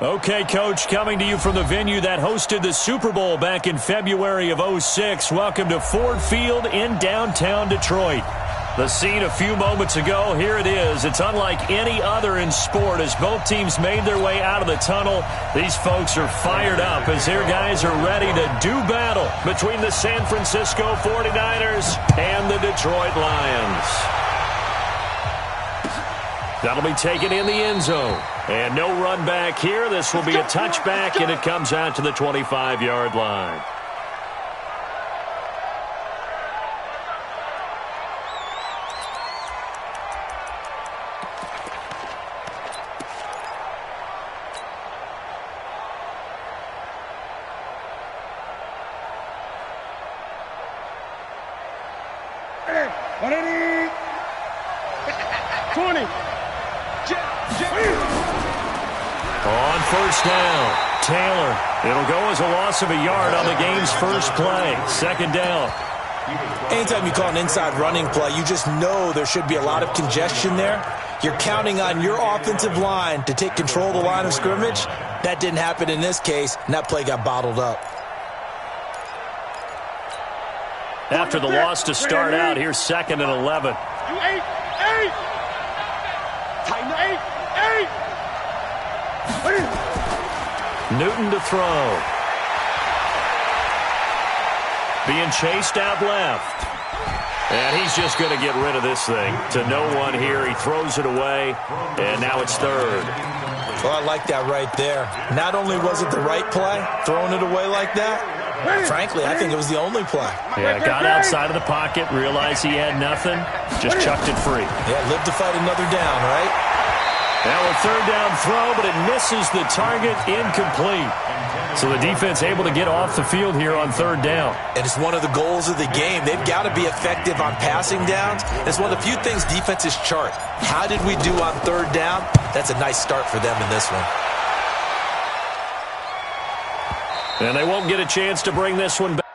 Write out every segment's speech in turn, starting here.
Okay, Coach, coming to you from the venue that hosted the Super Bowl back in February of '06. Welcome to Ford Field in downtown Detroit. The scene a few moments ago, here it is. It's unlike any other in sport as both teams made their way out of the tunnel. These folks are fired up as their guys are ready to do battle between the San Francisco 49ers and the Detroit Lions. That'll be taken in the end zone. And no run back here. This will be a touchback, and it comes out to the 25-yard line. On first down, Taylor. It'll go as a loss of a yard on the game's first play. Second down. Anytime you call an inside running play, you just know there should be a lot of congestion there. You're counting on your offensive line to take control of the line of scrimmage. That didn't happen in this case, and that play got bottled up. After the loss to start out, here's 2nd and 11. Newton to throw. Being chased out left. And he's just going to get rid of this thing. To no one here. He throws it away. And now it's 3rd. Well, I like that right there. Not only was it the right play, throwing it away like that, frankly, I think it was the only play. Yeah, got outside of the pocket, realized he had nothing, just chucked it free. Yeah, live to fight another down, right? Now a 3rd down throw, but it misses the target, incomplete. So the defense able to get off the field here on 3rd down. And it's one of the goals of the game. They've got to be effective on passing downs. It's one of the few things defenses chart. How did we do on 3rd down? That's a nice start for them in this one. And they won't get a chance to bring this one back.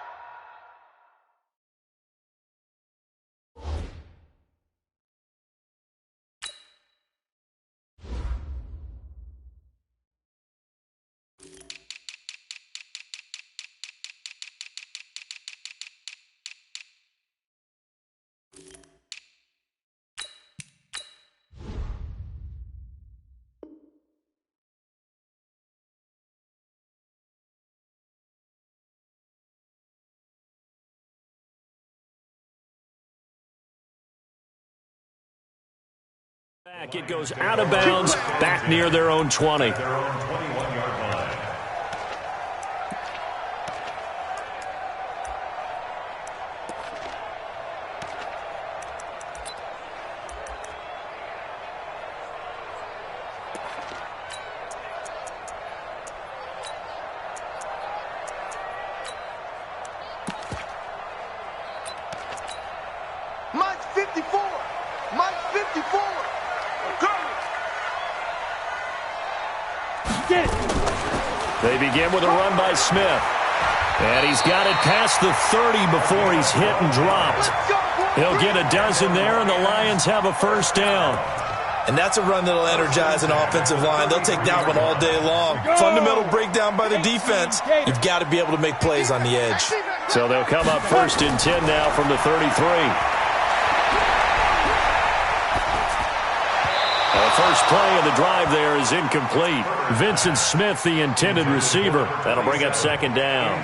It goes out of bounds, back near their own 20. Mike 54. Mike 54. They begin with a run by Smith. And he's got it past the 30 before he's hit and dropped. He'll get a dozen there, and the Lions have a first down. And that's a run that'll energize an offensive line. They'll take that one all day long. Fundamental breakdown by the defense. You've got to be able to make plays on the edge. So they'll come up 1st and 10 now from the 33. The first play of the drive there is incomplete. Vincent Smith, the intended receiver. That'll bring up 2nd down.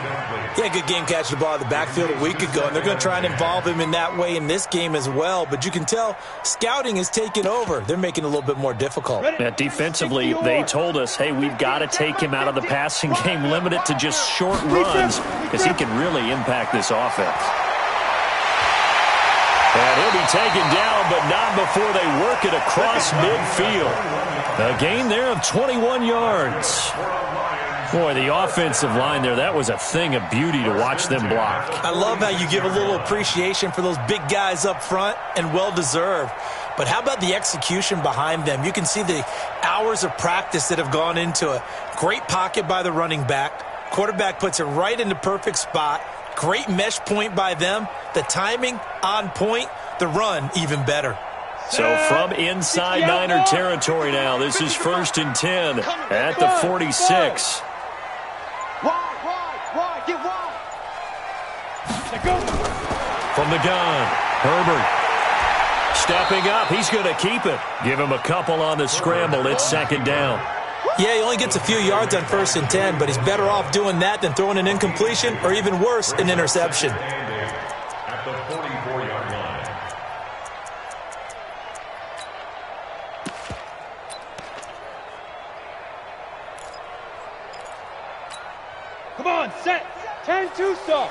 Yeah, good game catching the ball in the backfield a week ago, and they're going to try and involve him in that way in this game as well. But you can tell scouting is taking over. They're making it a little bit more difficult. Yeah, defensively, they told us, hey, we've got to take him out of the passing game, limit it to just short runs, because he can really impact this offense. And he'll be taken down, but not before they work it across midfield. A gain there of 21 yards. Boy, the offensive line there, that was a thing of beauty to watch them block. I love how you give a little appreciation for those big guys up front, and well-deserved. But how about the execution behind them? You can see the hours of practice that have gone into it. Great pocket by the running back. Quarterback puts it right in the perfect spot. Great mesh point by them. The timing on point. The run even better. So from inside Niner territory now, this is 1st and 10 at the 46. Wide, get wide. From the gun, Herbert. Stepping up, he's going to keep it. Give him a couple on the scramble. It's 2nd down. Yeah, he only gets a few yards on 1st and 10, but he's better off doing that than throwing an incompletion or even worse, an interception. At the 44-yard line. Come on, set. 10-2 stop.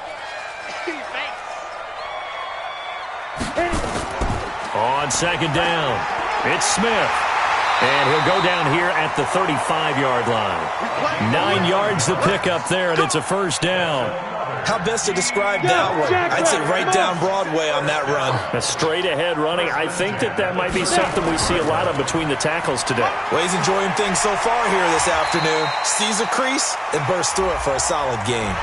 On 2nd down, it's Smith. And he'll go down here at the 35-yard line. 9 yards to pick up there, and it's a 1st down. How best to describe that one? I'd say right down Broadway on that run. A straight-ahead running. I think that might be something we see a lot of between the tackles today. Well, he's enjoying things so far here this afternoon. Sees a crease and bursts through it for a solid gain.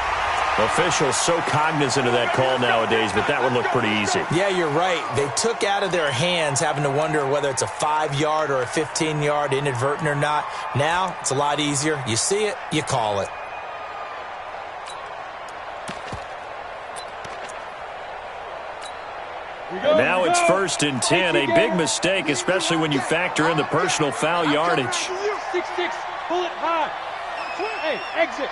Officials so cognizant of that call nowadays, but that would look pretty easy. Yeah, you're right. They took out of their hands having to wonder whether it's a 5-yard or a 15-yard inadvertent or not. Now, it's a lot easier. You see it, you call it. Now it's 1st and 10. A big mistake, especially when you factor in the personal foul yardage. 6-6, pull it high. Hey, exit.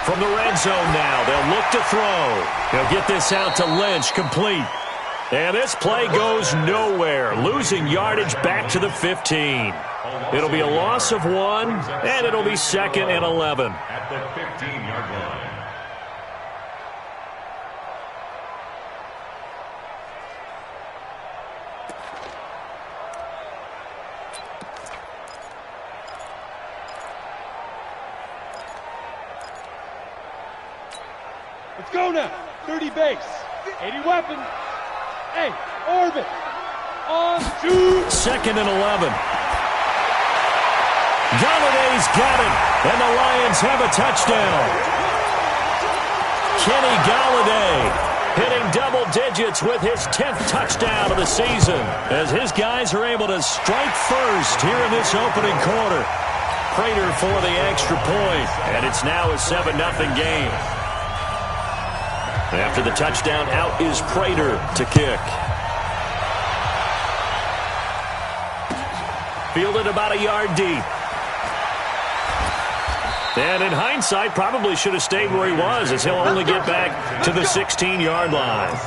From the red zone now, they'll look to throw. They'll get this out to Lynch, complete. And this play goes nowhere, losing yardage back to the 15. It'll be a loss of 1, and it'll be 2nd and 11. At the 15-yard line. Let's go now. 30 base. 80 weapon. Hey, orbit. On 2. 2nd and 11. Galladay's got it, and the Lions have a touchdown. Kenny Galladay hitting double digits with his 10th touchdown of the season as his guys are able to strike first here in this opening quarter. Prater for the extra point, and it's now a 7-0 game. After the touchdown, out is Prater to kick. Fielded about a yard deep. And in hindsight, probably should have stayed where he was, as he'll only get back to the 16-yard line.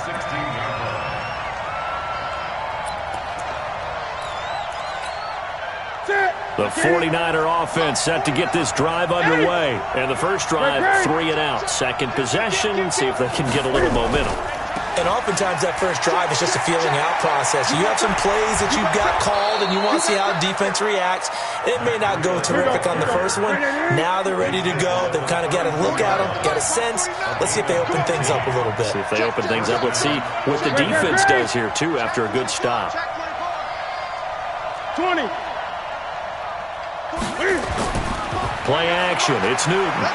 The 49er offense set to get this drive underway. And the first drive, 3 and out. Second possession, see if they can get a little momentum. And oftentimes that first drive is just a feeling out process. You have some plays that you've got called and you want to see how defense reacts. It may not go terrific on the first one. Now they're ready to go. They've kind of got to look at them, got a sense. Let's see if they open things up a little bit. See if they open things up. Let's see what the defense does here, too, after a good stop. 20. Play action. It's Newton.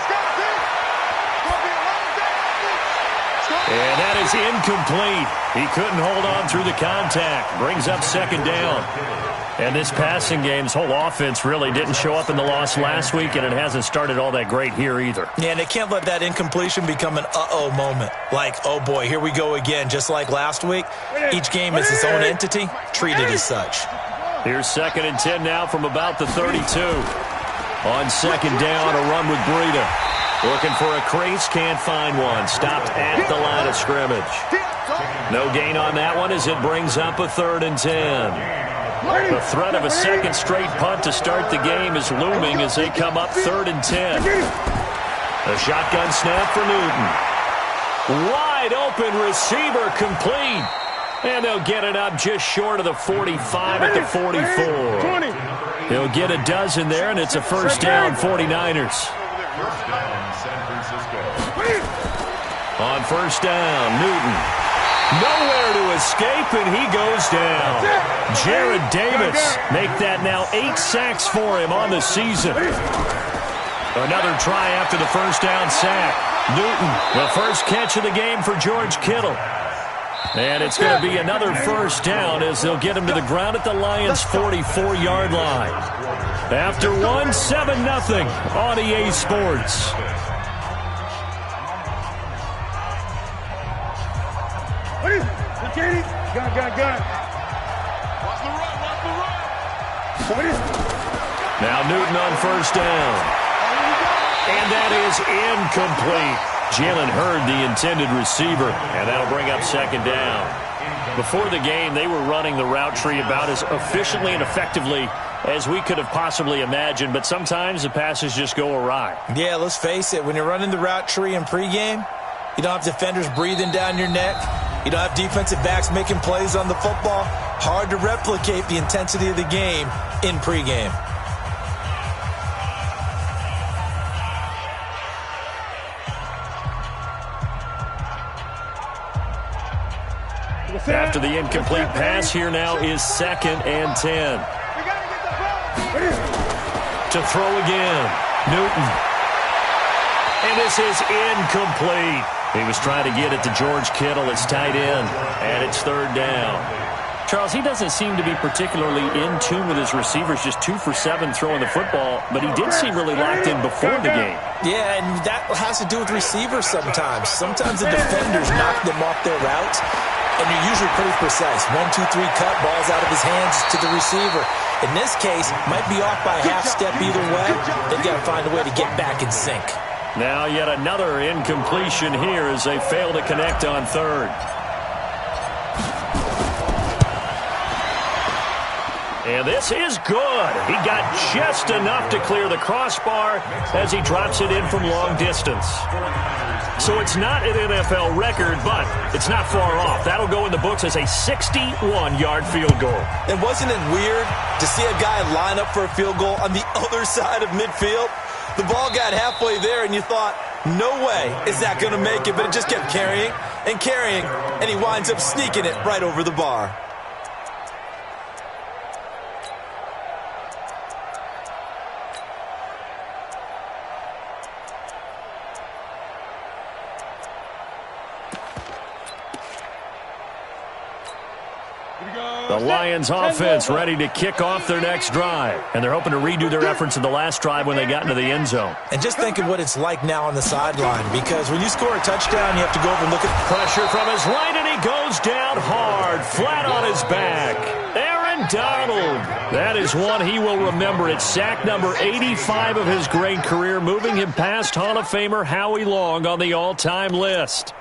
And that is incomplete. He couldn't hold on through the contact. Brings up 2nd down. And this passing game's whole offense really didn't show up in the loss last week, and it hasn't started all that great here either. Yeah, and they can't let that incompletion become an uh-oh moment. Like, oh boy, here we go again. Just like last week, each game is its own entity, treated as such. Here's 2nd and 10 now from about the 32. On 2nd down, a run with Breida. Looking for a crease, can't find one. Stopped at the line of scrimmage. No gain on that one as it brings up a 3rd and 10. The threat of a second straight punt to start the game is looming as they come up 3rd and 10. A shotgun snap for Newton. Wide open receiver, complete. And they'll get it up just short of the 45 at the 44. He'll get a dozen there, and it's a 1st down, 49ers. On 1st down, Newton. Nowhere to escape, and he goes down. Jared Davis make that now 8 sacks for him on the season. Another try after the 1st down sack. Newton, the first catch of the game for George Kittle. And it's going to be another first down as they'll get him to the ground at the Lions' 44-yard line. After one, 7-0 on EA Sports. Gun. Now Newton on first down. And that is incomplete. Jalen Hurd, the intended receiver, and that'll bring up second down. Before the game, they were running the route tree about as efficiently and effectively as we could have possibly imagined, but sometimes the passes just go awry. Yeah, let's face it, when you're running the route tree in pregame, you don't have defenders breathing down your neck. You don't have defensive backs making plays on the football. Hard to replicate the intensity of the game in pregame. After the incomplete pass, here now is 2nd and 10. To throw again, Newton. And this is incomplete. He was trying to get it to George Kittle. It's tight end, and it's 3rd down. Charles, he doesn't seem to be particularly in tune with his receivers, just 2 for 7 throwing the football, but he did seem really locked in before the game. Yeah, and that has to do with receivers sometimes. Sometimes the defenders knock them off their routes, and you're usually pretty precise. 1, 2, 3 cut, balls out of his hands to the receiver. In this case, might be off by a half step either way. They've got to find a way to get back in sync. Now yet another incompletion here as they fail to connect on 3rd. And this is good. He got just enough to clear the crossbar as he drops it in from long distance. So it's not an NFL record, but it's not far off. That'll go in the books as a 61-yard field goal. And wasn't it weird to see a guy line up for a field goal on the other side of midfield? The ball got halfway there, and you thought, no way is that going to make it, but it just kept carrying, and he winds up sneaking it right over the bar. The Lions offense ready to kick off their next drive. And they're hoping to redo their efforts in the last drive when they got into the end zone. And just think of what it's like now on the sideline, because when you score a touchdown, you have to go over and look at pressure from his right, and he goes down hard, flat on his back. Aaron Donald. That is one he will remember. It's sack number 85 of his great career, moving him past Hall of Famer Howie Long on the all-time list.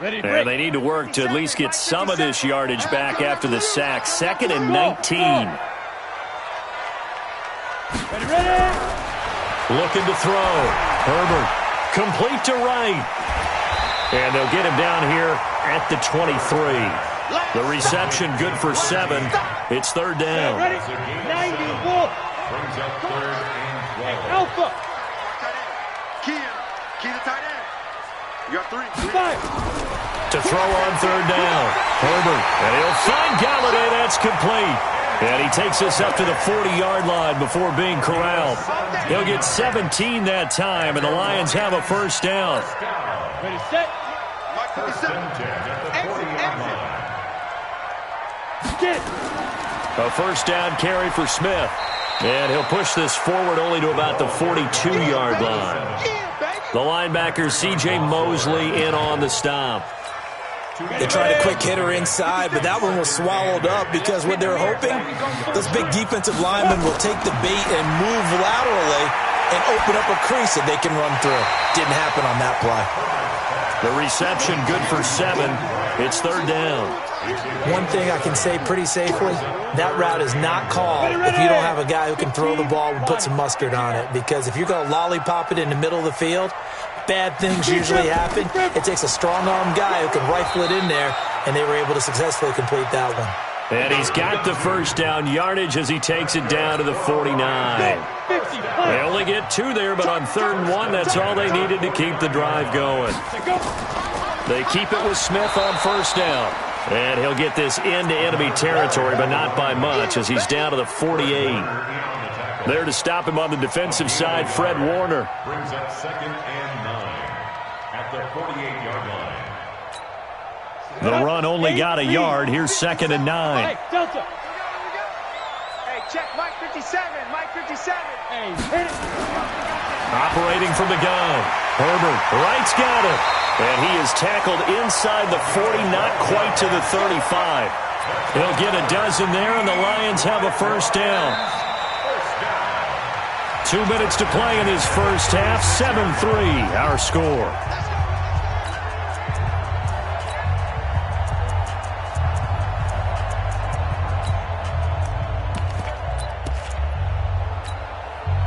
And they need to work to at least get some of this yardage back after the sack. 2nd and 19. Looking to throw. Herbert. Complete to right. And they'll get him down here at the 23. The reception good for 7. It's 3rd down. 90, Wolf. Alpha. Key to tight end. You got 3. 5. To throw on 3rd down. Herbert. And he'll find Galladay. That's complete. And he takes us up to the 40-yard line before being corralled. He'll get 17 that time, and the Lions have a first down. Ready, set. A first down carry for Smith. And he'll push this forward only to about the 42-yard line. The linebacker, C.J. Mosley, in on the stop. They tried a quick hitter inside, but that one was swallowed up because what they're hoping, those big defensive linemen will take the bait and move laterally and open up a crease that they can run through. Didn't happen on that play. The reception good for 7. It's 3rd down. One thing I can say pretty safely, that route is not called if you don't have a guy who can throw the ball and put some mustard on it. Because if you're going to lollipop it in the middle of the field, bad things usually happen. It takes a strong-arm guy who can rifle it in there, and they were able to successfully complete that one. And he's got the first down yardage as he takes it down to the 49. They only get 2 there, but on 3rd and 1, that's all they needed to keep the drive going. They keep it with Smith on first down. And he'll get this into enemy territory, but not by much, as he's down to the 48. There to stop him on the defensive side, Fred Warner. Brings up 2nd and 9 at the 48-yard line. The run only got a yard. Here's 2nd and 9. Hey, Delta. Hey, check Mike 57. Mike 57. Hey, hit it. Operating from the gun. Herbert, right's got it. And he is tackled inside the 40, not quite to the 35. He'll get a dozen there, and the Lions have a first down. 2 minutes to play in his first half. 7-3, our score.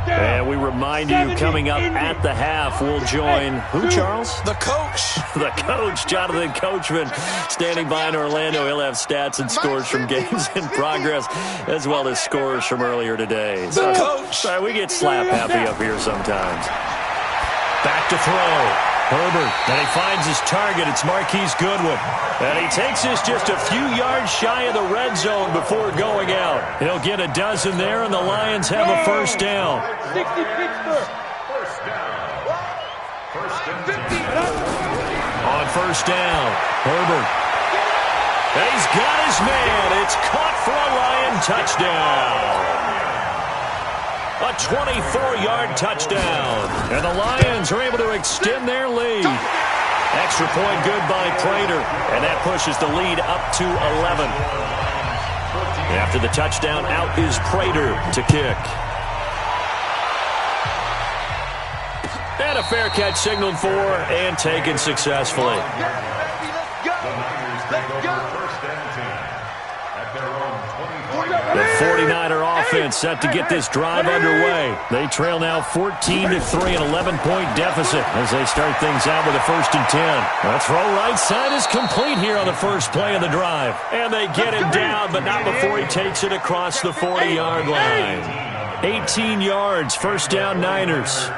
And we remind you, coming up at the half, we'll join who, Charles? The coach. The coach, Jonathan Coachman, standing by in Orlando. He'll have stats and scores from games in progress, as well as scores from earlier today. The coach. Sorry, we get slap happy up here sometimes. Back to throw. Herbert, and he finds his target. It's Marquise Goodwin. And he takes this just a few yards shy of the red zone before going out. He'll get a dozen there, and the Lions have a first down. 60 Pittsburgh. First down. First and 10. On first down, Herbert. And he's got his man. It's caught for a Lion touchdown. A 24-yard touchdown. And the Lions are able to extend their lead. Extra point good by Prater. And that pushes the lead up to 11. After the touchdown, out is Prater to kick. And a fair catch signaled for and taken successfully. The 49er offense set to get this drive underway. They trail now 14-3, an 11-point deficit as they start things out with a 1st and 10. The throw right side is complete here on the first play of the drive. And they get him down, but not before he takes it across the 40-yard line. 18 yards, first down Niners.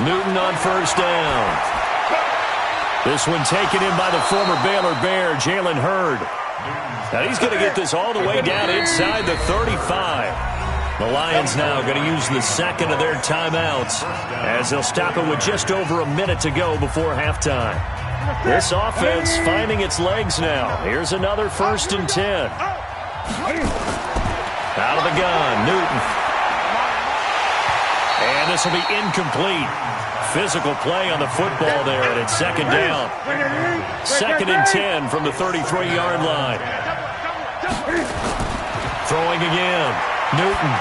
Newton on first down. This one taken in by the former Baylor Bear, Jalen Hurd. Now he's going to get this all the way down inside the 35. The Lions now going to use the second of their timeouts as they'll stop it with just over a minute to go before halftime. This offense finding its legs now. Here's another 1st and 10. Out of the gun, Newton. And this will be incomplete. Physical play on the football there, and it's 2nd down. 2nd and 10 from the 33-yard line. Throwing again. Newton.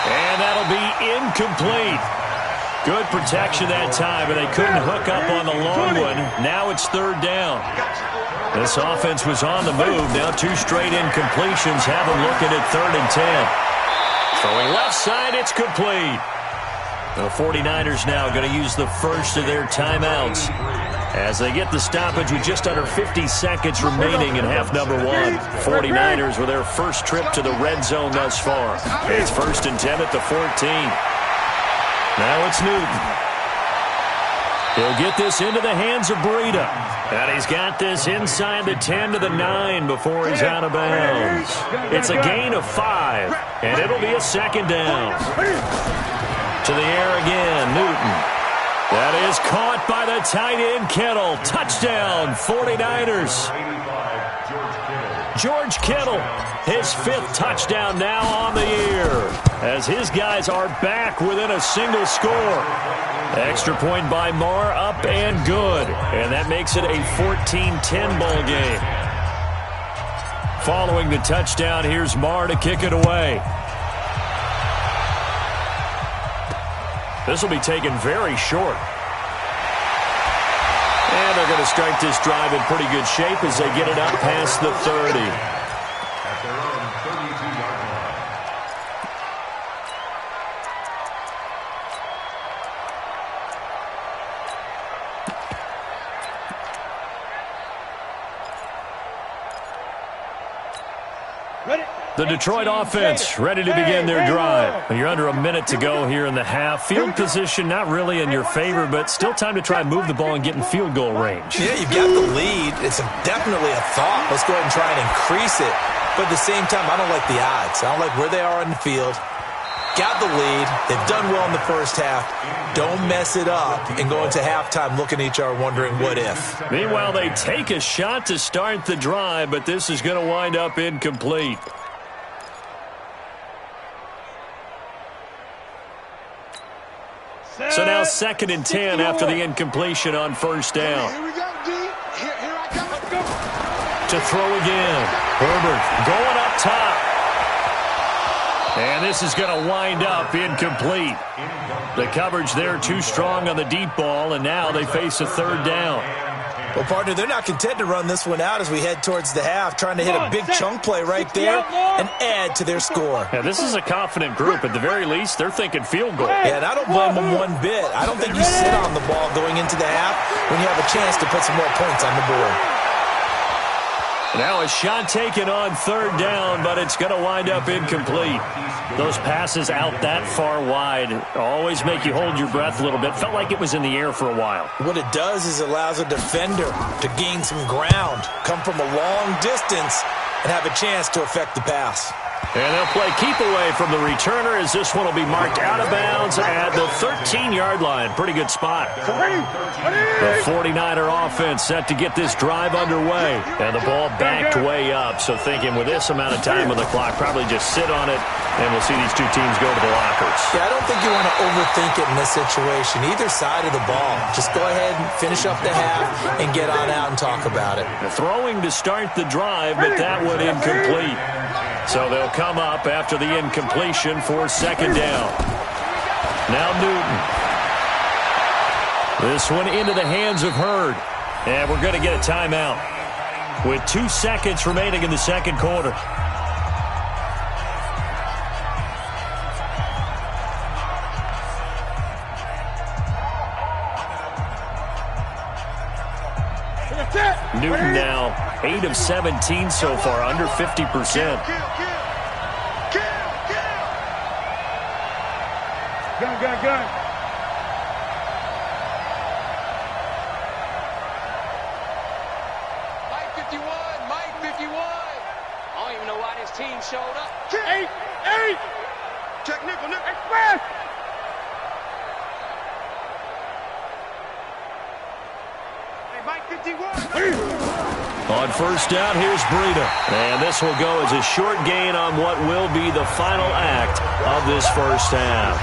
And that'll be incomplete. Good protection that time, but they couldn't hook up on the long one. Now it's 3rd down. This offense was on the move. Now 2 straight incompletions have them looking at 3rd and 10. Throwing left side, it's complete. The 49ers now going to use the first of their timeouts as they get the stoppage with just under 50 seconds remaining in half number 1. 49ers with their first trip to the red zone thus far. It's 1st and 10 at the 14. Now it's Newton. He'll get this into the hands of Breida. And he's got this inside the 10 to the 9 before he's out of bounds. It's a gain of 5, and it'll be a 2nd down. To the air again, Newton. That is caught by the tight end, Kittle. Touchdown, 49ers. George Kittle, his 5th touchdown now on the year, as his guys are back within a single score. Extra point by Marr, up and good. And that makes it a 14-10 ball game. Following the touchdown, here's Marr to kick it away. This will be taken very short. And they're going to start this drive in pretty good shape as they get it up past the 30. At their own 32-yard line. The Detroit offense ready to begin their drive. You're under a minute to go here in the half. Field position not really in your favor, but still time to try and move the ball and get in field goal range. Yeah, you've got the lead. It's definitely a thought. Let's go ahead and try and increase it. But at the same time, I don't like the odds. I don't like where they are on the field. got the lead. They've done well in the first half. Don't mess it up and go into halftime looking at each other wondering what if. Meanwhile, they take a shot to start the drive, but this is going to wind up incomplete. So now 2nd and 10 after the incompletion on first down. Here we go, D. Here I come. Let's go. To throw again. Herbert going up top. And this is going to wind up incomplete. The coverage there too strong on the deep ball, and now they face a 3rd down. Well, partner, they're not content to run this one out as we head towards the half, trying to hit a big chunk play right there and add to their score. Yeah, this is a confident group. At the very least, they're thinking field goal. Yeah, and I don't blame them one bit. I don't think you sit on the ball going into the half when you have a chance to put some more points on the board. Now a shot taken on 3rd down, but it's going to wind up incomplete. Those passes out that far wide always make you hold your breath a little bit. Felt like it was in the air for a while. What it does is it allows a defender to gain some ground, come from a long distance, and have a chance to affect the pass. And they'll play keep away from the returner as this one will be marked out of bounds at the 13-yard line. Pretty good spot. The 49er offense set to get this drive underway. And the ball backed way up. So thinking with this amount of time on the clock, probably just sit on it, and we'll see these two teams go to the lockers. Yeah, I don't think you want to overthink it in this situation. Either side of the ball. Just go ahead and finish up the half and get on out and talk about it. The throwing to start the drive, but that one incomplete. So they'll come up after the incompletion for 2nd down. Now Newton. This one into the hands of Hurd. And we're going to get a timeout with 2 seconds remaining in the 2nd quarter. Newton now 8 of 17 so far, under 50%. Gun. Mike 51. I don't even know why this team showed up. 8. Check nickel. Express. Hey, Mike 51. On first down, here's Breida. And this will go as a short gain on what will be the final act of this first half.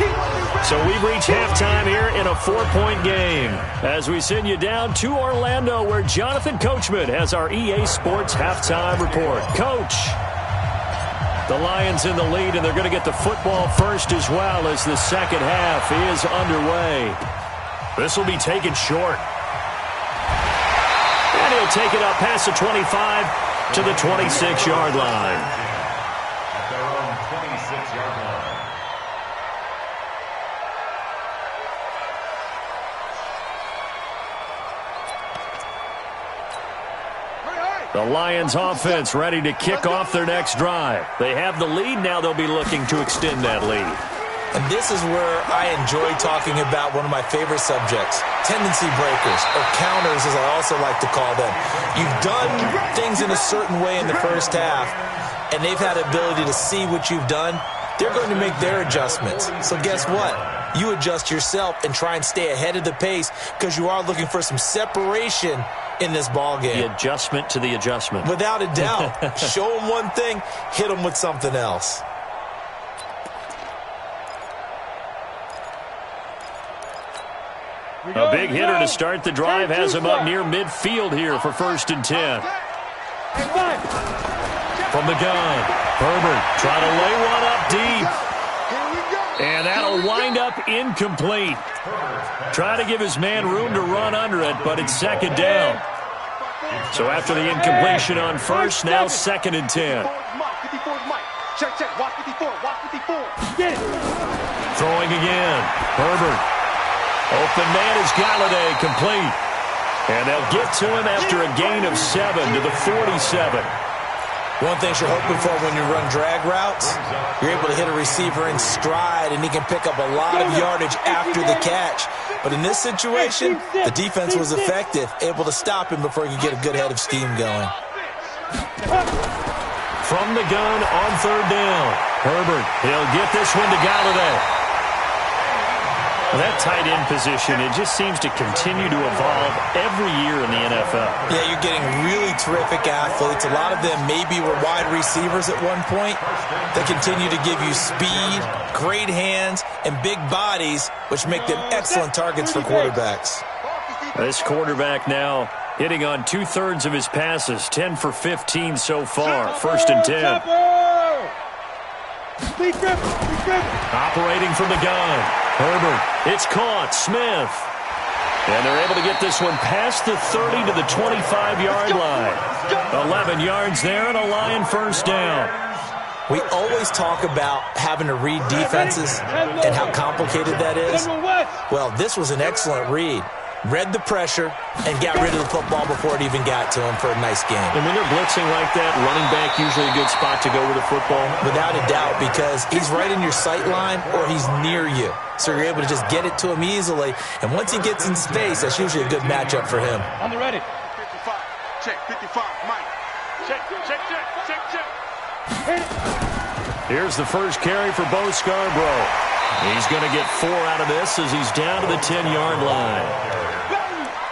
So we've reached halftime here in a 4-point game as we send you down to Orlando where Jonathan Coachman has our EA Sports halftime report. Coach, the Lions in the lead, and they're going to get the football first as well as the second half is underway. This will be taken short. And he'll take it up past the 25 to the 26-yard line. At their own 26-yard line. The Lions offense ready to kick off their next drive. They have the lead. Now they'll be looking to extend that lead. And this is where I enjoy talking about one of my favorite subjects, tendency breakers, or counters as I also like to call them. You've done things in a certain way in the first half, and they've had the ability to see what you've done. They're going to make their adjustments. So guess what? You adjust yourself and try and stay ahead of the pace because you are looking for some separation in this ball game. The adjustment to the adjustment. Without a doubt. Show them one thing, hit them with something else. A big hitter to start the drive has him up near midfield here for 1st and 10. From the gun, Herbert trying to lay one up deep. And that'll wind up incomplete. Try to give his man room to run under it, but it's 2nd down. So after the incompletion on first, now 2nd and 10. Check. Watch 54. Get it. Throwing again. Herbert. Open man is Galladay, complete. And they'll get to him after a gain of 7 to the 47. One thing you're hoping for when you run drag routes, you're able to hit a receiver in stride, and he can pick up a lot of yardage after the catch. But in this situation, the defense was effective, able to stop him before he could get a good head of steam going. From the gun on 3rd down. Herbert, he'll get this one to Galladay. That tight end position, it just seems to continue to evolve every year in the NFL. Yeah, you're getting really terrific athletes. A lot of them maybe were wide receivers at one point. They continue to give you speed, great hands, and big bodies, which make them excellent targets for quarterbacks. This quarterback now hitting on 2/3 of his passes, 10 for 15 so far. 1st and 10. Operating from the gun. Herbert, it's caught. Smith. And they're able to get this one past the 30 to the 25-yard line. 11 yards there and a Lion 1st down. We always talk about having to read defenses and how complicated that is. Well, this was an excellent read. Read the pressure and got rid of the football before it even got to him for a nice game. And when they're blitzing like that, running back usually a good spot to go with the football? Without a doubt, because he's right in your sight line or he's near you. So you're able to just get it to him easily. And once he gets in space, that's usually a good matchup for him. On the ready. 55. Check, 55. Mike. Check. Here's the first carry for Bo Scarborough. He's going to get 4 out of this as he's down to the 10-yard line.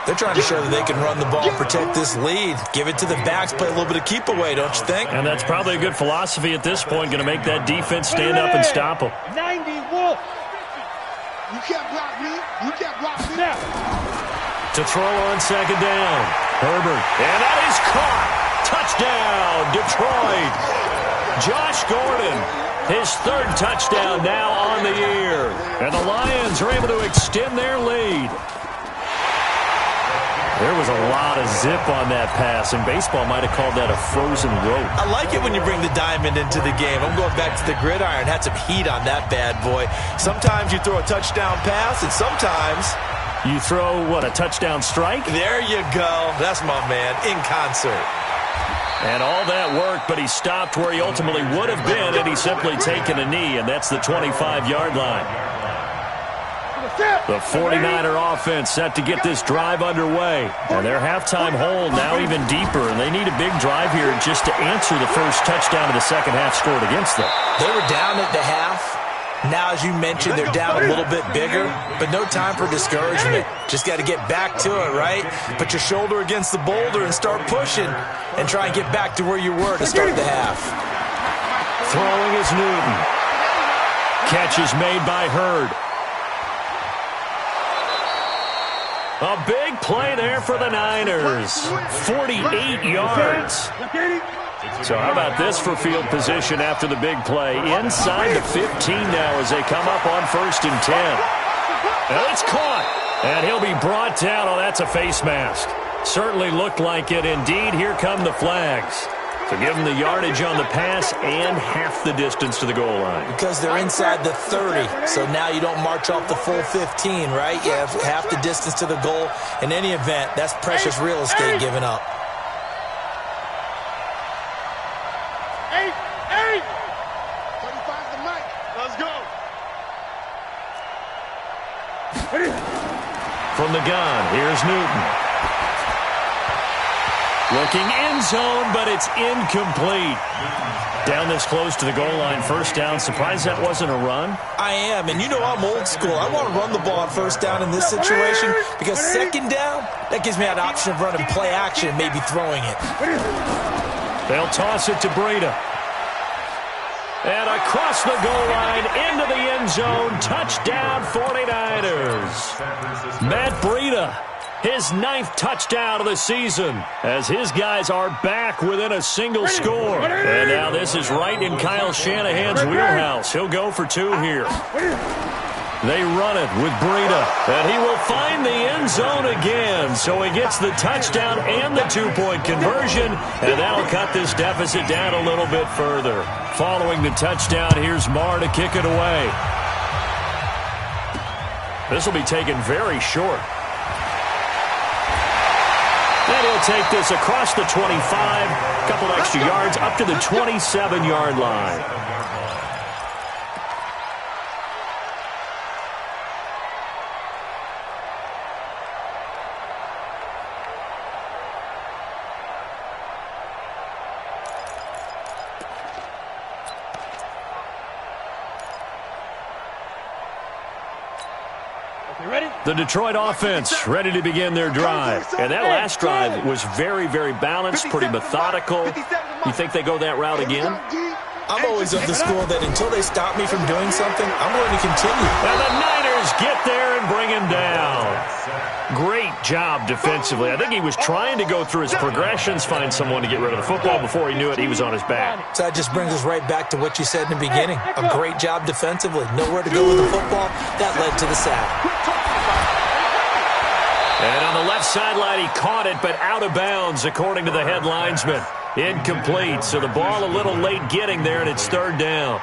They're trying to show that they can run the ball and protect this lead. Give it to the backs, play a little bit of keep away, don't you think? And that's probably a good philosophy at this point, going to make that defense stand up and stop them. 90 Wolf. You can't block me. Now. To throw on 2nd down. Herbert. And that is caught. Touchdown, Detroit. Josh Gordon, his 3rd touchdown now on the year. And the Lions are able to extend their lead. There was a lot of zip on that pass, and baseball might have called that a frozen rope. I like it when you bring the diamond into the game. I'm going back to the gridiron. Had some heat on that bad boy. Sometimes you throw a touchdown pass, and sometimes you throw, what, a touchdown strike? There you go. That's my man, in concert. And all that worked, but he stopped where he ultimately would have been, and he's simply taken a knee, and that's the 25-yard line. The 49er offense set to get this drive underway. And their halftime hole now even deeper, and they need a big drive here just to answer the first touchdown of the second half scored against them. They were down at the half. Now, as you mentioned, they're down a little bit bigger, but no time for discouragement. Just got to get back to it, right? Put your shoulder against the boulder and start pushing and try and get back to where you were to start the half. Throwing is Newton. Catch is made by Hurd. A big play there for the Niners. 48 yards. So how about this for field position after the big play? Inside the 15 now as they come up on 1st and 10. And it's caught. And he'll be brought down. Oh, that's a face mask. Certainly looked like it. Indeed, here come the flags. To give them the yardage on the pass and half the distance to the goal line. Because they're inside the 30, so now you don't march off the full 15, right? You have half the distance to the goal. In any event, that's precious real estate given up. 8. 35 to Mike. Let's go. From the gun, here's Newton. Looking end zone, but it's incomplete. Down this close to the goal line, 1st down. Surprised that wasn't a run? I am, and you know I'm old school. I want to run the ball on 1st down in this situation because 2nd down, that gives me an option of running play action, maybe throwing it. They'll toss it to Breida. And across the goal line, into the end zone, touchdown 49ers. Matt Breida. His 9th touchdown of the season as his guys are back within a single score. And now this is right in Kyle Shanahan's wheelhouse. He'll go for 2 here. They run it with Breida, and he will find the end zone again. So he gets the touchdown and the 2-point conversion, and that'll cut this deficit down a little bit further. Following the touchdown, here's Marr to kick it away. This will be taken very short. And he'll take this across the 25, a couple extra yards, up to the 27-yard line. The Detroit offense ready to begin their drive. And that last drive was very, very balanced, pretty methodical. You think they go that route again? I'm always of the school that until they stop me from doing something, I'm going to continue. And the Niners get there and bring him down. Great job defensively. I think he was trying to go through his progressions, find someone to get rid of the football. Before he knew it, he was on his back. So that just brings us right back to what you said in the beginning. A great job defensively. Nowhere to go with the football. That led to the sack. And on the left sideline, he caught it, but out of bounds, according to the head linesman. Incomplete, so the ball a little late getting there, and it's third down.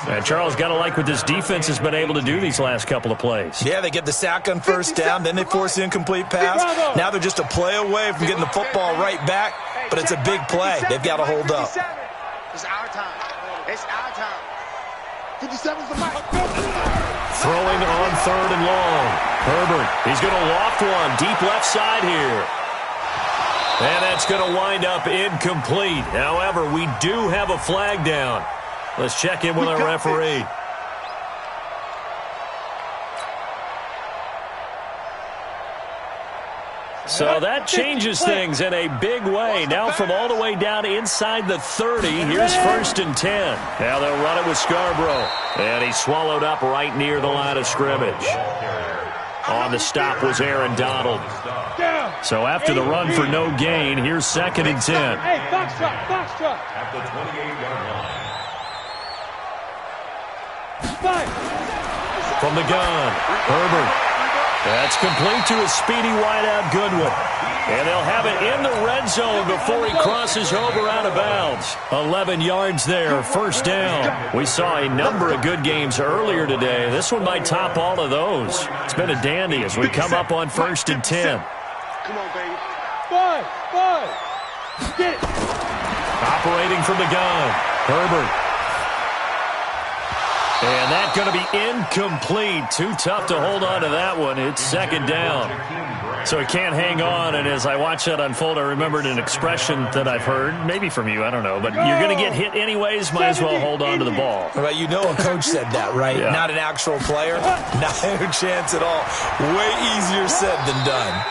And Charles, got to like what this defense has been able to do these last couple of plays. Yeah, they get the sack on first down, then they force the incomplete pass. Now they're just a play away from getting the football right back, but it's a big play. They've got to hold up. It's our time. It's our time. 57's the mic. Throwing on third and long. Herbert, he's going to loft one deep left side here. And that's going to wind up incomplete. However, we do have a flag down. Let's check in with our referee. So that changes things in a big way. Now from all the way down inside the 30, here's first and 10. Now they'll run it with Scarborough. And he swallowed up right near the line of scrimmage. On the stop was Aaron Donald. So after the run for no gain, here's second and 10. Hey, foxtrot, foxtrot. At the 28-yard line. From the gun, Herbert. That's complete to a speedy wideout Goodwin. And they'll have it in the red zone before he crosses over out of bounds. 11 yards there, first down. We saw a number of good games earlier today. This one might top all of those. It's been a dandy as we come up on first and 10. Come on, baby. Five. Get it. Operating from the gun, Herbert. And that's going to be incomplete. Too tough to hold on to that one. It's second down. So he can't hang on, and as I watch that unfold, I remembered an expression that I've heard, maybe from you, I don't know, but you're going to get hit anyways, might as well hold on to the ball. Well, you know a coach said that, right? Yeah. Not an actual player. Not a chance at all. Way easier said than done.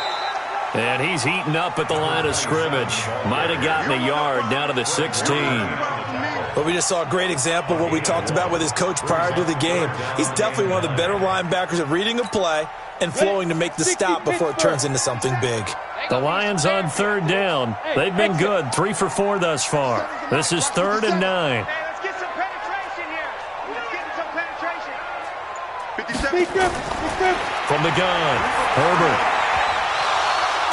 And he's heating up at the line of scrimmage. Might have gotten a yard down to the 16. But we just saw a great example of what we talked about with his coach prior to the game. He's definitely one of the better linebackers at reading a play and flowing to make the stop before it turns into something big. The Lions on third down. They've been good, 3 for 4 thus far. This is third and 9. Hey, let's get some penetration here. Let's get some penetration. 57. From the gun, Herbert.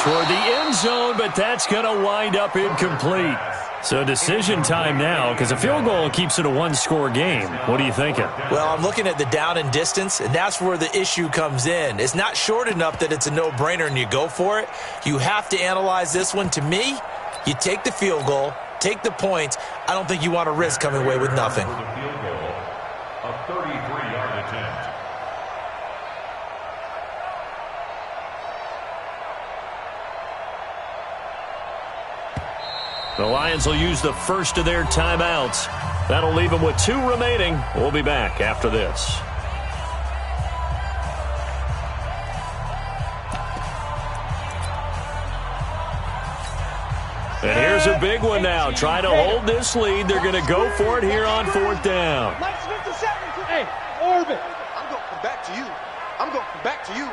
Toward the end zone, but that's going to wind up incomplete. So decision time now, because a field goal keeps it a one-score game. What are you thinking? Well, I'm looking at the down and distance, and that's where the issue comes in. It's not short enough that it's a no-brainer and you go for it. You have to analyze this one. To me, you take the field goal, take the points. I don't think you want to risk coming away with nothing. For the field goal, a 33-yard attempt. The Lions will use the first of their timeouts. That'll leave them with 2 remaining. We'll be back after this. And here's a big one now. Trying to hold this lead. They're going to go for it here on fourth down. Hey, Orbit. I'm going to come back to you. I'm going to come back to you.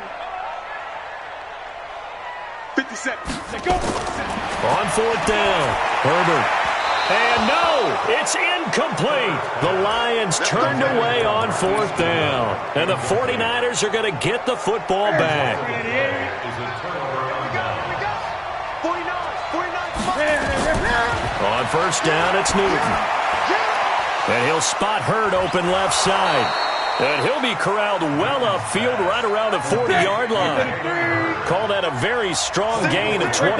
57. Let's go. On fourth down, Herbert. And no, it's incomplete. The Lions turned away on fourth down. And the 49ers are going to get the football back. On first down, it's Newton. And he'll spot Hurd open left side. And he'll be corralled well upfield right around the 40-yard line. Call that a very strong gain of 24.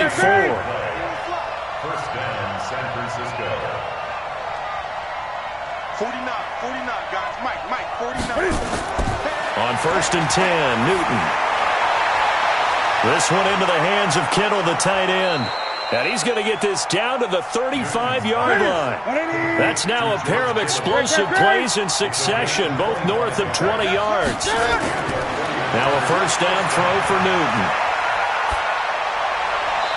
First down, San Francisco. 49, guys. Mike, 49. On first and 10, Newton. This one into the hands of Kittle, the tight end. And he's going to get this down to the 35-yard line. That's now a pair of explosive plays in succession, both north of 20 yards. Now a first down throw for Newton.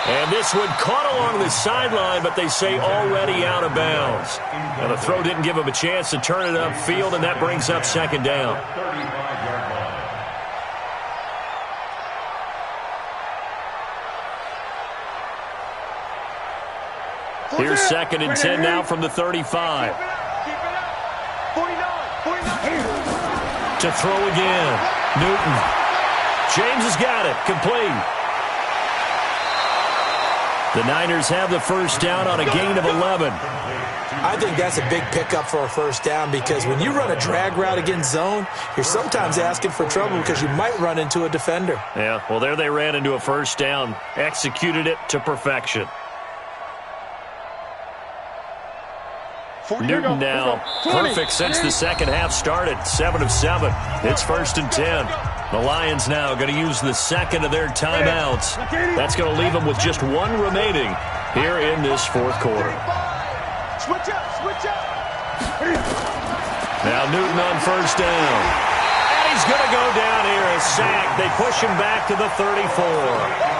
And this one caught along the sideline, but they say already out of bounds. Now the throw didn't give him a chance to turn it upfield, and that brings up second down. Here's second and 10 now from the 35. To throw again. Newton. James has got it. Complete. The Niners have the first down on a gain of 11. I think that's a big pickup for a first down because when you run a drag route against zone, you're sometimes asking for trouble because you might run into a defender. Yeah, well, there they ran into a first down. Executed it to perfection. Newton now perfect since the second half started. 7 of 7. It's first and 10. The Lions now going to use the second of their timeouts. That's going to leave them with just one remaining here in this fourth quarter. Switch up. Now Newton on first down. And he's going to go down here. A sack. They push him back to the 34.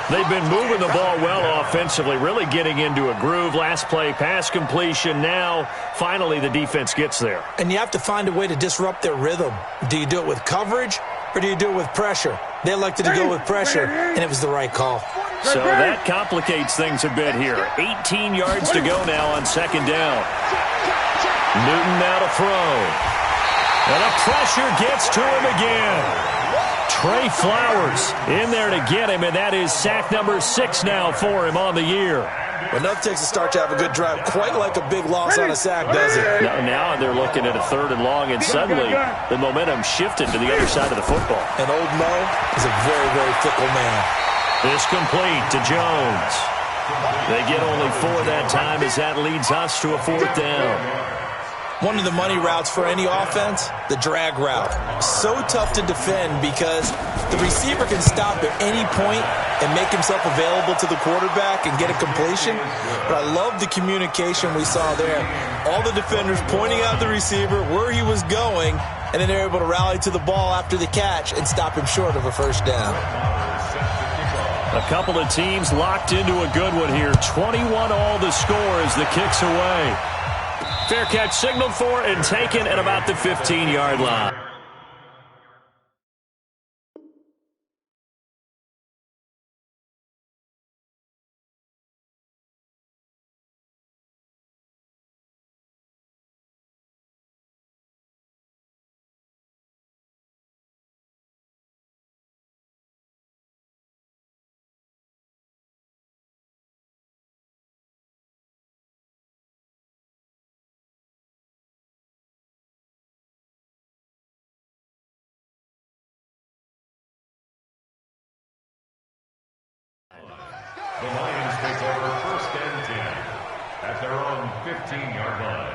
They've been moving the ball well offensively, really getting into a groove. Last play, pass completion. Now, finally, the defense gets there. And you have to find a way to disrupt their rhythm. Do you do it with coverage or do you do it with pressure? They elected to go with pressure, and it was the right call. So that complicates things a bit here. 18 yards to go now on second down. Newton now to throw. And the pressure gets to him again. Trey Flowers in there to get him, and that is sack number 6 now for him on the year. Enough takes a start to have a good drive, quite like a big loss on a sack, does it? Now they're looking at a 3rd and long, and suddenly the momentum shifted to the other side of the football. And old Mo is a very, very fickle man. This complete to Jones. They get only 4 that time as that leads us to a 4th down. One of the money routes for any offense, the drag route. So tough to defend because the receiver can stop at any point and make himself available to the quarterback and get a completion. But I love the communication we saw there. All the defenders pointing out the receiver, where he was going, and then they're able to rally to the ball after the catch and stop him short of a first down. A couple of teams locked into a good one here. 21 all the score as the kick's away. Fair catch signaled for and taken at about the 15-yard line. The Lions take over first and 10 at their own 15-yard line.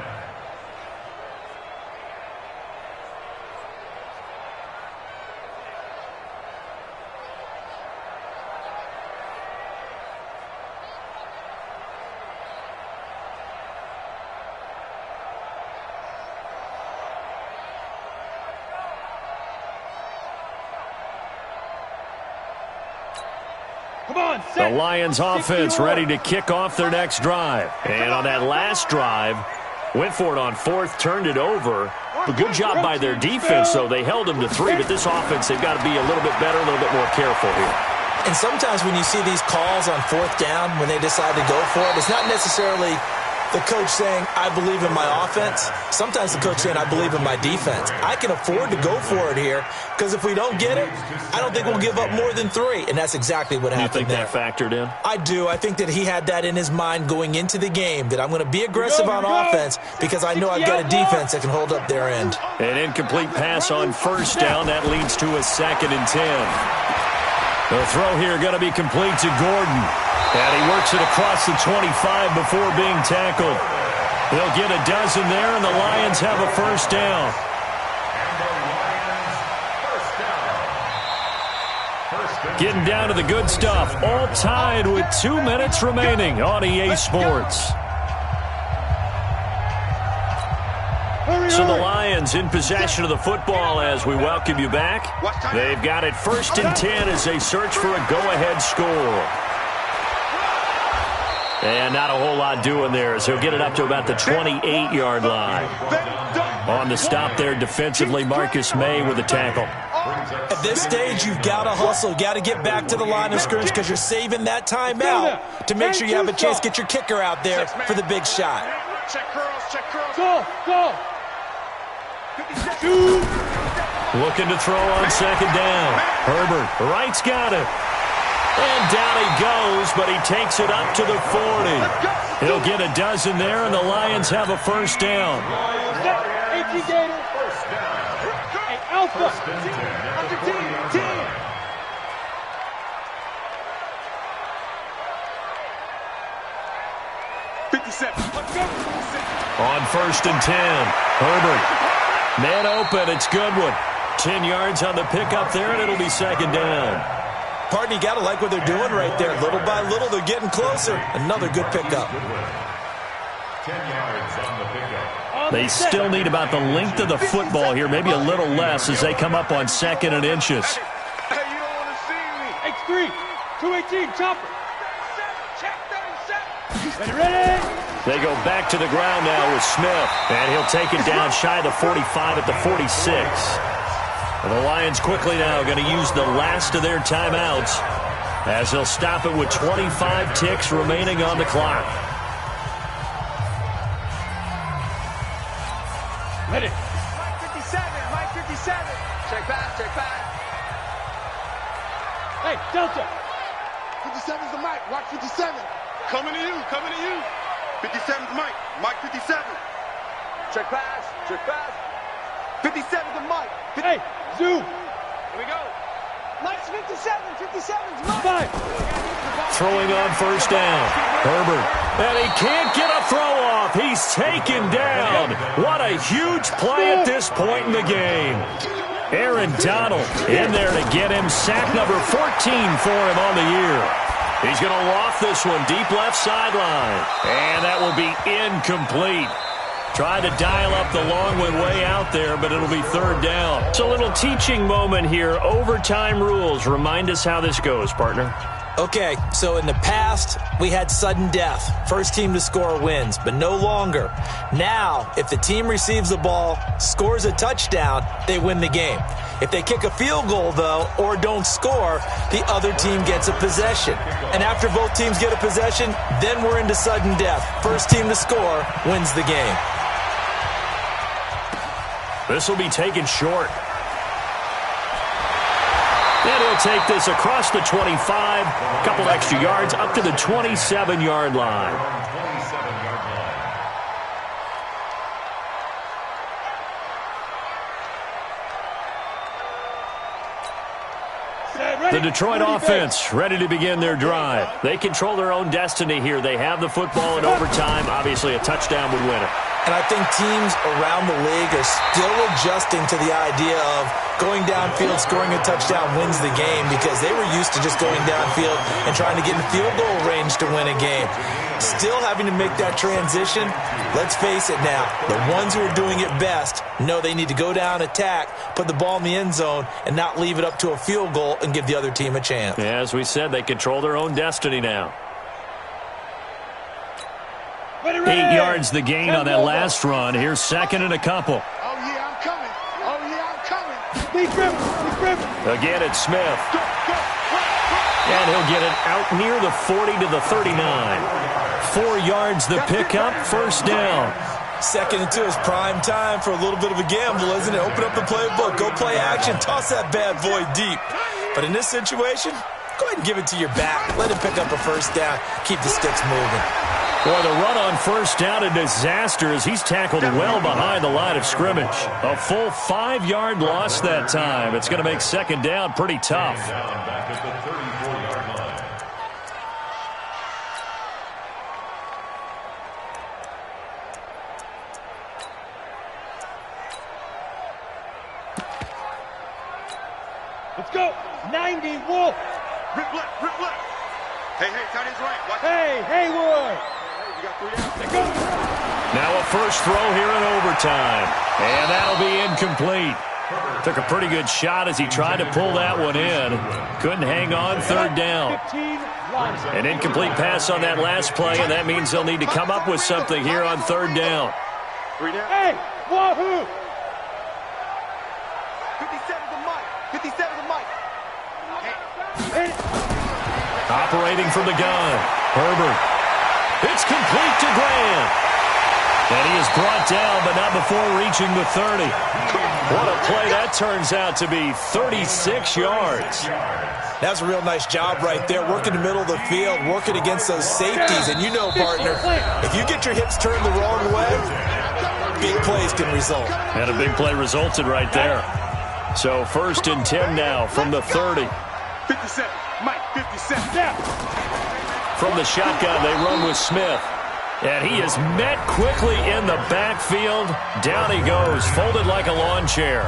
The Lions offense ready to kick off their next drive. And on that last drive, went for it on 4th, turned it over. A good job by their defense, though. They held them to 3, but this offense, they've got to be a little bit better, a little bit more careful here. And sometimes when you see these calls on 4th down, when they decide to go for it, it's not necessarily the coach saying, I believe in my offense. Sometimes the coach saying, I believe in my defense. I can afford to go for it here because if we don't get it, I don't think we'll give up more than 3. And that's exactly what happened there. You think that factored in? I do. I think that he had that in his mind going into the game, that I'm going to be aggressive on offense because I know I've got a defense that can hold up their end. An incomplete pass on first down. That leads to a 2nd and 10. The throw here going to be complete to Gordon. And he works it across the 25 before being tackled. They'll get a dozen there, and the Lions have a first down. Getting down to the good stuff. All tied with 2 minutes remaining on EA Sports. So the Lions Lions in possession of the football as we welcome you back. They've got it 1st and 10 as they search for a go-ahead score. And not a whole lot doing there, so he'll get it up to about the 28-yard line. On the stop there defensively, Marcus May with a tackle. At this stage, you've got to hustle. Got to get back to the line of scrimmage because you're saving that timeout to make sure you have a chance to get your kicker out there for the big shot. Check curls, check curls. Go. Looking to throw on 2nd down. Herbert, right's got it. And down he goes, but he takes it up to the 40. He'll get a dozen there, and the Lions have a 1st down. Hey, Alpha. 57. On 1st and 10, Herbert. Man open, it's Goodwin. 10 yards on the pickup there, and it'll be 2nd down. Pardon, you got to like what they're doing right there. Little by little, they're getting closer. Another good pickup. 10 yards on the pickup. They still need about the length of the football here, maybe a little less as they come up on 2nd and inches. Hey, you don't want to see me. X3, 218, chopper. Ready? They go back to the ground now with Smith, and he'll take it down shy of the 45 at the 46. And the Lions quickly now going to use the last of their timeouts as they'll stop it with 25 ticks remaining on the clock. Ready. Mike 57, Mike 57. Check back. Hey, Delta. 57's the Mike, watch 57. Coming to you. 57's Mike, Mike 57. Check pass. 57's the Mike. Hey, Zoo. Here we go. Mike's 57's Mike. 5. Throwing on 1st down. Herbert. And he can't get a throw off. He's taken down. What a huge play at this point in the game. Aaron Donald in there to get him. Sack number 14 for him on the year. He's going to loft this one deep left sideline. And that will be incomplete. Tried to dial up the long way out there, but it'll be 3rd down. It's a little teaching moment here. Overtime rules. Remind us how this goes, partner. Okay, so in the past, we had sudden death. First team to score wins, but no longer. Now, if the team receives the ball, scores a touchdown, they win the game. If they kick a field goal, though, or don't score, the other team gets a possession. And after both teams get a possession, then we're into sudden death. First team to score wins the game. This will be taken short. And he'll take this across the 25, a couple extra yards, up to the 27-yard line. The Detroit offense ready to begin their drive. They control their own destiny here. They have the football in overtime. Obviously, a touchdown would win it. And I think teams around the league are still adjusting to the idea of going downfield, scoring a touchdown wins the game because they were used to just going downfield and trying to get in field goal range to win a game. Still having to make that transition. Let's face it now, the ones who are doing it best know they need to go down, attack, put the ball in the end zone, and not leave it up to a field goal and give the other team a chance. Yeah, as we said, they control their own destiny now. 8 yards the gain on that last run. Here's 2nd and a couple. Oh, yeah, I'm coming. Big grip. Again, it's Smith. And he'll get it out near the 40 to the 39. 4 yards the pickup, 1st down. 2nd and 2 is prime time for a little bit of a gamble, isn't it? Open up the playbook, go play action, toss that bad boy deep. But in this situation, go ahead and give it to your back. Let him pick up a 1st down. Keep the sticks moving. Boy, the run on 1st down, a disaster as he's tackled well behind the line of scrimmage. A full 5-yard loss that time. It's going to make 2nd down pretty tough. Back at the 34-yard line. Let's go. 90, Wolf. Rip left. Hey, tight end's right. Watch Hey, Haywood. You got 3 out. Let's go. Now a first throw here in overtime. And that'll be incomplete. Took a pretty good shot as he tried to pull that one in. Couldn't hang on, third down. An incomplete pass on that last play, and that means they'll need to come up with something here on third down. Hey, wahoo! 57 to Mike. 57 to Mike. Operating from the gun, Herbert. It's complete to Grant. And he is brought down, but not before reaching the 30. What a play that turns out to be, 36 yards. That's a real nice job right there, working the middle of the field, working against those safeties. And you know, partner, if you get your hips turned the wrong way, big plays can result. And a big play resulted right there. So 1st and 10 now from the 30. 57. Mike, 57. From the shotgun, they run with Smith. And he is met quickly in the backfield. Down he goes, folded like a lawn chair.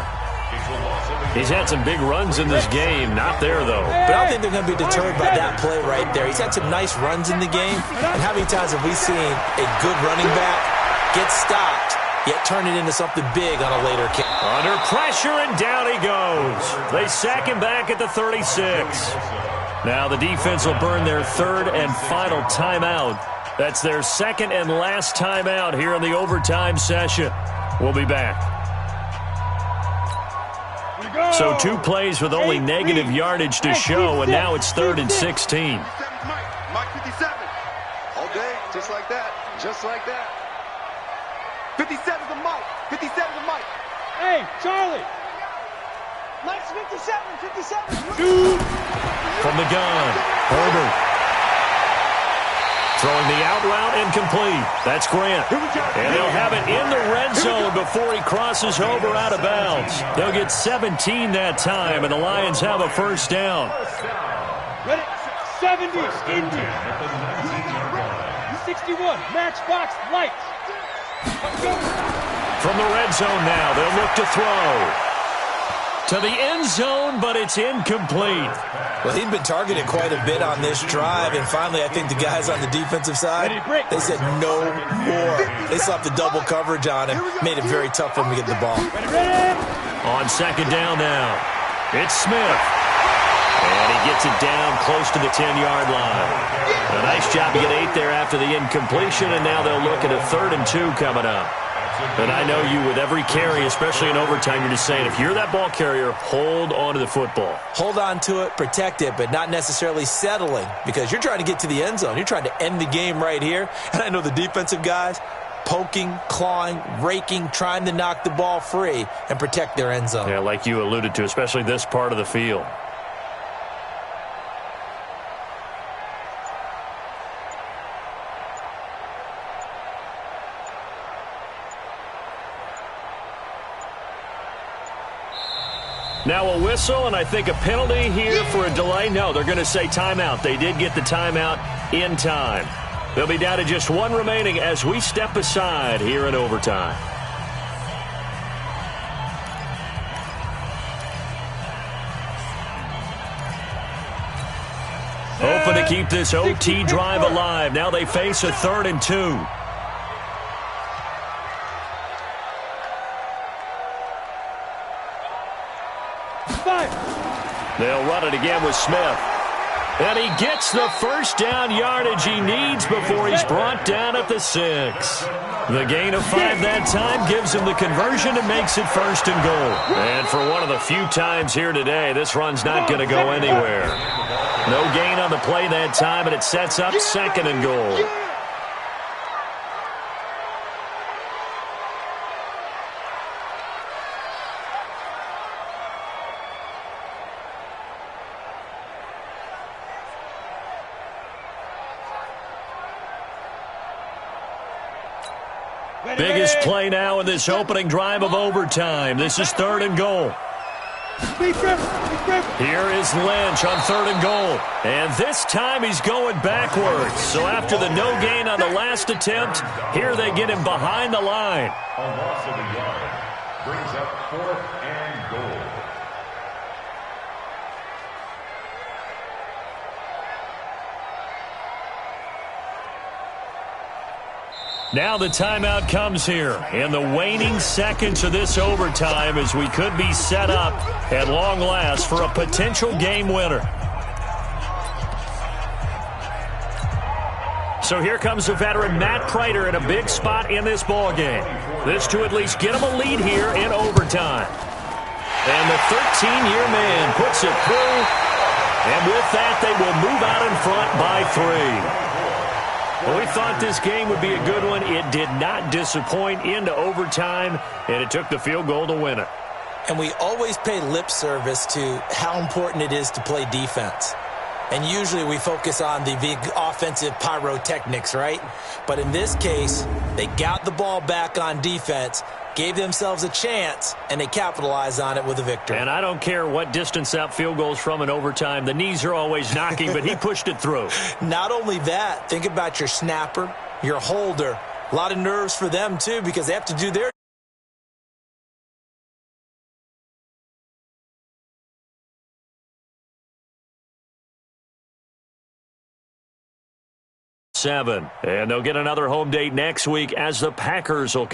He's had some big runs in this game. Not there, though. But I don't think they're going to be deterred by that play right there. He's had some nice runs in the game. And how many times have we seen a good running back get stopped, yet turn it into something big on a later kick? Under pressure, and down he goes. They sack him back at the 36. Now the defense will burn their 3rd and final timeout. That's their 2nd and last timeout here in the overtime session. We'll be back. So 2 plays with only negative yardage to show, and now it's 3rd and 16. Mike, 57. All day, just like that. Just like that. 57 to Mike. 57 to Mike. Hey, Charlie. Mike's 57. 57. From the gun, Herbert. Throwing the out route incomplete. That's Grant. And they'll have it in the red zone before he crosses over out of bounds. They'll get 17 that time, and the Lions have a first down. Ready? 70, Indy. 61, matchbox lights. From the red zone now, they'll look to throw. To the end zone, but it's incomplete. Well, he'd been targeted quite a bit on this drive, and finally I think the guys on the defensive side, they said no more. They slapped the double coverage on him, made it very tough for him to get the ball. On 2nd down now, it's Smith. And he gets it down close to the 10-yard line. A nice job to get 8 there after the incompletion, and now they'll look at a 3rd and 2 coming up. And I know you, with every carry, especially in overtime, you're just saying, if you're that ball carrier, hold on to the football. Hold on to it, protect it, but not necessarily settling, because you're trying to get to the end zone. You're trying to end the game right here. And I know the defensive guys, poking, clawing, raking, trying to knock the ball free and protect their end zone. Yeah, like you alluded to, especially this part of the field. Now a whistle, and I think a penalty here for a delay. No, they're going to say timeout. They did get the timeout in time. They'll be down to just 1 remaining as we step aside here in overtime. Hoping to keep this OT drive alive. Now they face a 3rd and 2. They'll run it again with Smith. And he gets the first down yardage he needs before he's brought down at the 6. The gain of 5 that time gives him the conversion and makes it 1st and goal. And for one of the few times here today, this run's not going to go anywhere. No gain on the play that time, and it sets up 2nd and goal. Biggest play now in this opening drive of overtime. This is 3rd and goal. Here is Lynch on 3rd and goal. And this time he's going backwards. So after the no gain on the last attempt, here they get him behind the line. A loss of a yard brings up 4th and goal. Now the timeout comes here in the waning seconds of this overtime as we could be set up at long last for a potential game winner. So here comes the veteran Matt Prater in a big spot in this ballgame. This to at least get him a lead here in overtime. And the 13-year man puts it through. And with that, they will move out in front by 3. Well, we thought this game would be a good one. It did not disappoint into overtime, and it took the field goal to win it. And we always pay lip service to how important it is to play defense. And usually we focus on the big offensive pyrotechnics, right? But in this case, they got the ball back on defense, gave themselves a chance, and they capitalized on it with a victory. And I don't care what distance that field goes from in overtime. The knees are always knocking, but he pushed it through. Not only that, think about your snapper, your holder. A lot of nerves for them, too, because they have to do their 7. And they'll get another home date next week as the Packers will